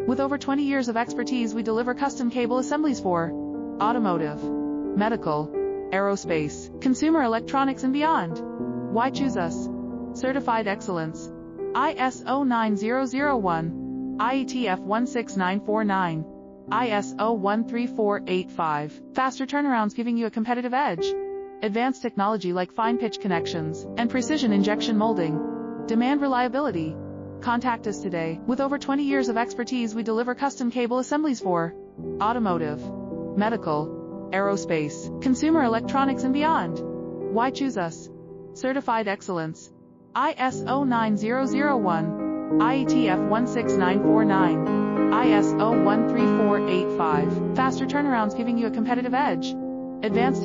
With over 20 years of expertise, we deliver custom cable assemblies for automotive, medical, aerospace, consumer electronics and beyond. Why choose us? Certified excellence. ISO 9001, IATF 16949, ISO 13485. Faster turnarounds giving you a competitive edge. Advanced technology like fine pitch connections and precision injection molding. Demand reliability. Contact us today. With over 20 years of expertise, we deliver custom cable assemblies for automotive, medical, aerospace, consumer electronics and beyond. Why choose us? Certified excellence. ISO 9001, IATF 16949, ISO 13485. Faster turnarounds giving you a competitive edge. Advanced